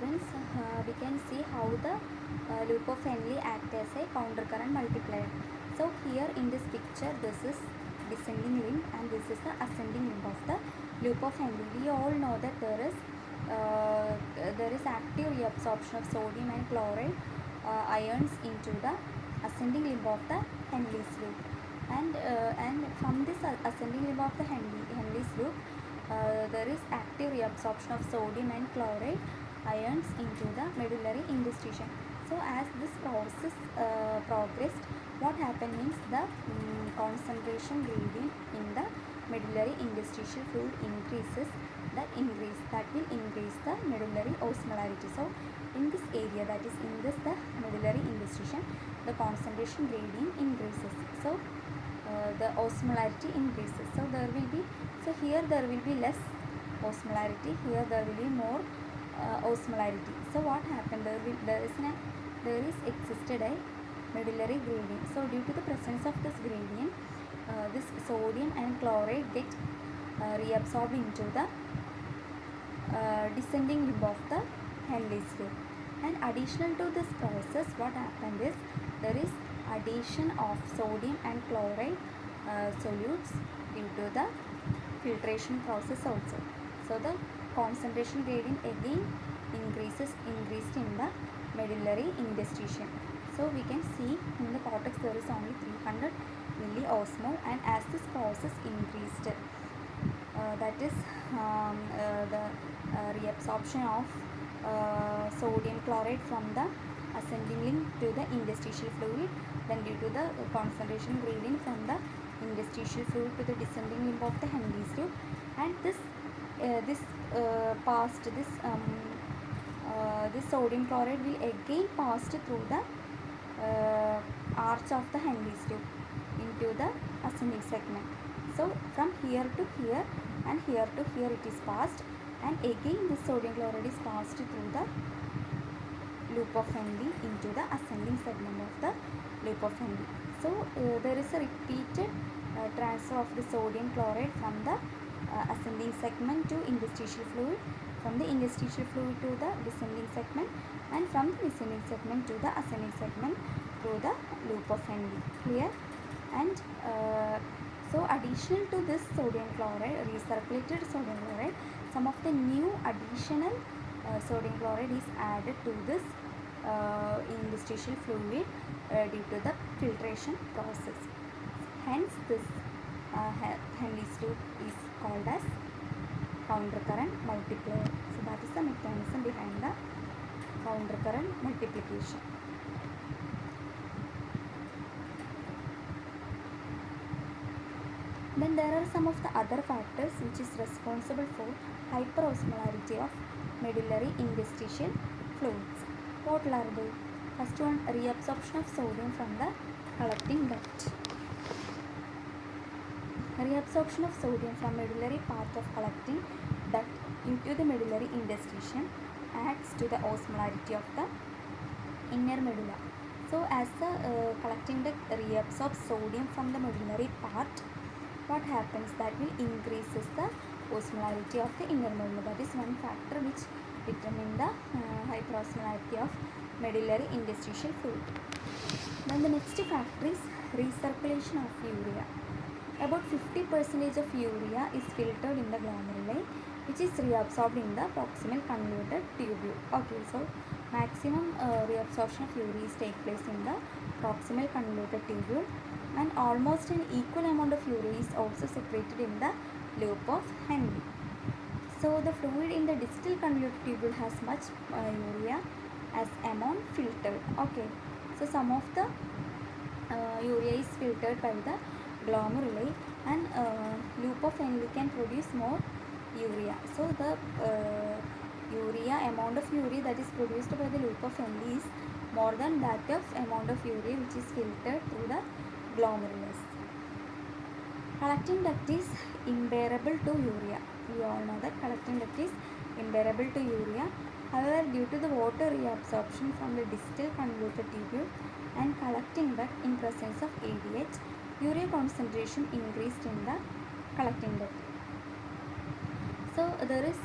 students, we can see how the loop of Henle act as a counter current multiplier. So here in this picture, this is descending limb and this is the ascending limb of the loop of Henle. We all know that there is active reabsorption of sodium and chloride ions into the ascending limb of the Henle's loop, and from this ascending limb of the Henle's loop, there is active reabsorption of sodium and chloride ions into the medullary interstitium. So as this process progressed, what happened means the concentration gradient in the medullary interstitial fluid increases. That will increase the medullary osmolarity. So in this area, that is in this the medullary interstitium, the concentration gradient increases. So the osmolarity increases. So here there will be less osmolarity, here there will be more osmolarity. So what happened, there is existed a medullary gradient. So due to the presence of this gradient, this sodium and chloride get reabsorbed into the descending limb of the Henle's loop. And additional to this process, what happened is there is addition of sodium and chloride solutes due to the filtration process also. So the concentration gradient again increased in the medullary interstitium. So we can see in the cortex there is only 300 milliosmol, and as this process increased, that is the reabsorption of sodium chloride from the ascending limb to the interstitial fluid, then due to the concentration gradient from the interstitial fluid to the descending limb of the Henle's loop, and this sodium chloride will again pass through the arch of the Henle's loop into the ascending segment. So from here to here and here to here it is passed, and again this sodium chloride is passed through the loop of Henle into the ascending segment of the loop of Henle. So there is a repeated transfer of the sodium chloride from the ascending segment to interstitial fluid, from the interstitial fluid to the descending segment, and from the descending segment to the ascending segment through the loop of Henle. Clear? And so additional to this sodium chloride, recirculated sodium chloride, some of the new additional sodium chloride is added to this interstitial fluid due to the filtration process. Hence this Henle's loop is called as counter current multiplier. So that is the mechanism behind the counter current multiplication. Then there are some of the other factors which is responsible for hyperosmolarity of medullary interstitial fluids. What are they? First one, reabsorption of sodium from the collecting duct. Reabsorption of sodium from medullary part of collecting duct into the medullary interstitium adds to the osmolarity of the inner medulla. So as the collecting duct reabsorbs sodium from the medullary part, what happens, that will increases the osmolarity of the inner medulla. That is one factor which determine the hyperosmolarity of medullary interstitial fluid. Then the next factor is recirculation of urea. About 50% of urea is filtered in the glomeruli, which is reabsorbed in the proximal convoluted tubule. Okay, so maximum reabsorption of urea take place in the proximal convoluted tubule, and almost an equal amount of urea is also secreted in the loop of Henle. So the fluid in the distal convoluted tubule has much urea as amount filtered. Okay, so some of the urea is filtered by the glomeruli, and loop of Henle can produce more urea. So the amount of urea that is produced by the loop of Henle is more than that of amount of urea which is filtered through the glomerulus. Collecting duct is imbearable to urea. We all know that collecting duct is imbearable to urea. However, due to the water reabsorption from the distal convoluted tubule and collecting duct in presence of ADH, urea concentration increased in the collecting duct. So there is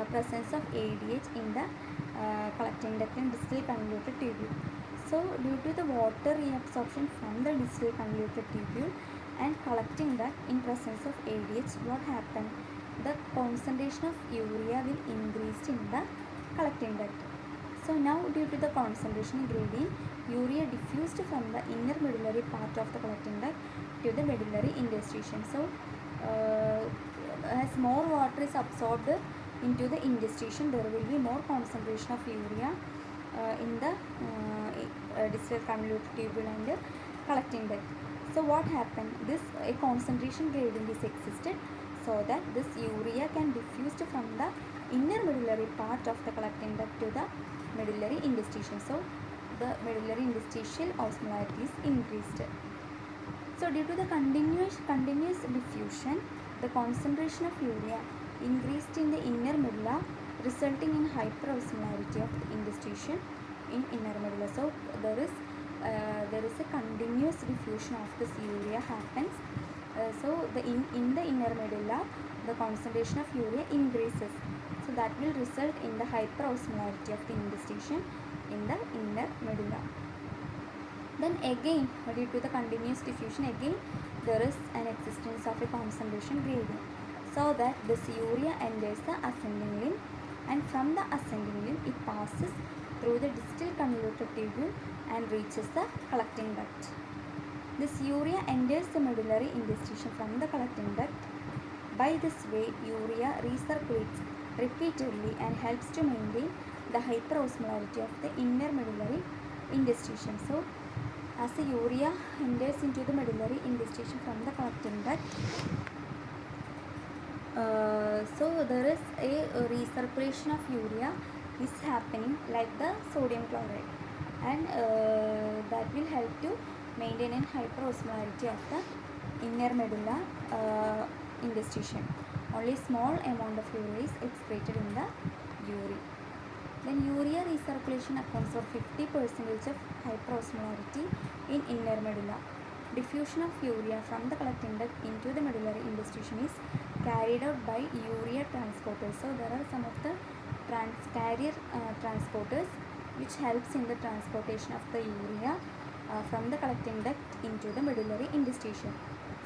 presence of ADH in the collecting duct and distal convoluted tubule. So due to the water reabsorption from the distal convoluted tubule and collecting duct in presence of ADH, what happened? The concentration of urea will increase in the collecting duct. So now due to the concentration gradient, urea diffused from the inner medullary part of the collecting duct to the medullary interstitium. So as more water is absorbed into the interstitium, there will be more concentration of urea in the distal convoluted tubule and collecting duct. So what happened? This a concentration gradient is existed, so that this urea can diffuse from the inner medullary part of the collecting duct to the medullary interstitium. So the medullary interstitial osmolarity is increased. So due to the continuous diffusion, the concentration of urea increased in the inner medulla, resulting in hyperosmolarity of the interstitium in inner medulla. So there is a continuous diffusion of this urea happens. So in the inner medulla, the concentration of urea increases. So that will result in the hyperosmolarity of the interstitium in the inner medulla. Then again, due to the continuous diffusion, again there is an existence of a concentration gradient, so that this urea enters the ascending limb, and from the ascending limb it passes through the distal convoluted tubule and reaches the collecting duct. This urea enters the medullary interstitium from the collecting duct. By this way, urea recirculates repeatedly and helps to maintain the hyperosmolarity of the inner medullary interstitium. So as the urea enters into the medullary interstitium from the collecting duct, so there is a recirculation of urea is happening like the sodium chloride, and that will help to maintain a hyperosmolarity of the inner medulla interstitium. Only small amount of urea is excreted in the urine. Then urea recirculation accounts for 50% of hyperosmolarity in inner medulla. Diffusion of urea from the collecting duct into the medullary interstitium is carried out by urea transporters. So there are some of the carrier transporters which helps in the transportation of the urea from the collecting duct into the medullary interstitium.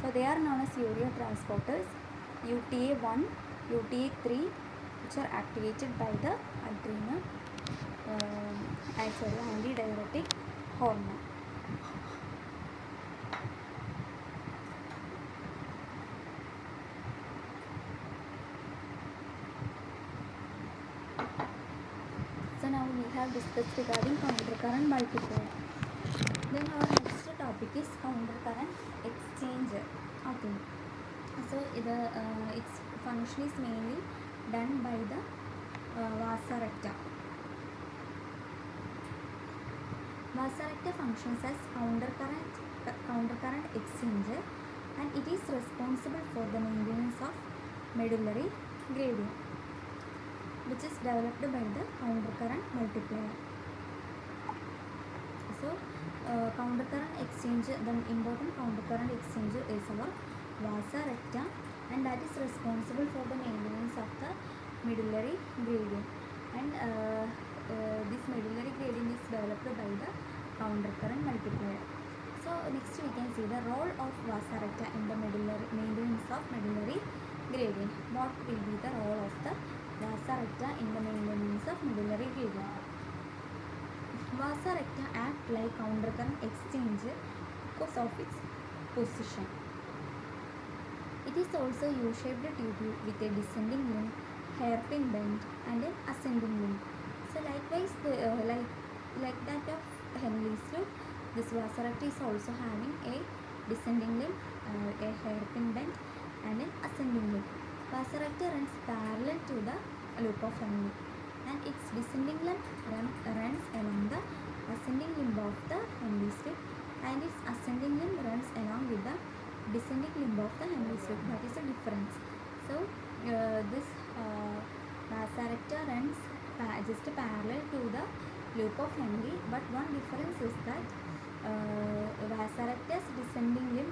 So they are known as urea transporters UTA1, UTA3, which are activated by the antidiuretic hormone. So now we have discussed regarding countercurrent multiplier. Then our next topic is countercurrent exchanger. Okay. So its function is mainly done by the vasa recta. Vasa recta functions as countercurrent exchanger, and it is responsible for the maintenance of medullary gradient, which is developed by the countercurrent multiplier. So countercurrent exchanger, the important countercurrent exchanger is our vasa recta, and that is responsible for the maintenance of the medullary gradient, and this medullary gradient is developed by the countercurrent multiplier. So next we can see the role of vasa recta in the maintenance of medullary gradient. What will be the role of the vasa recta in the maintenance of medullary gradient? Vasa recta act like countercurrent exchanger because of its position. It is also U-shaped tubule with a descending limb, hairpin bend, and an ascending limb. So likewise, like that of Henle's loop, this vasa recta is also having a descending limb, a hairpin bend, and an ascending limb. Vasa recta runs parallel to the loop of Henle, and its descending limb runs along the ascending limb of the Henle's loop, and its ascending limb runs along with the descending limb of the Henle's loop. That is the difference. So this vasa recta runs just parallel to the loop of Henle, but one difference is that vasa recta's descending limb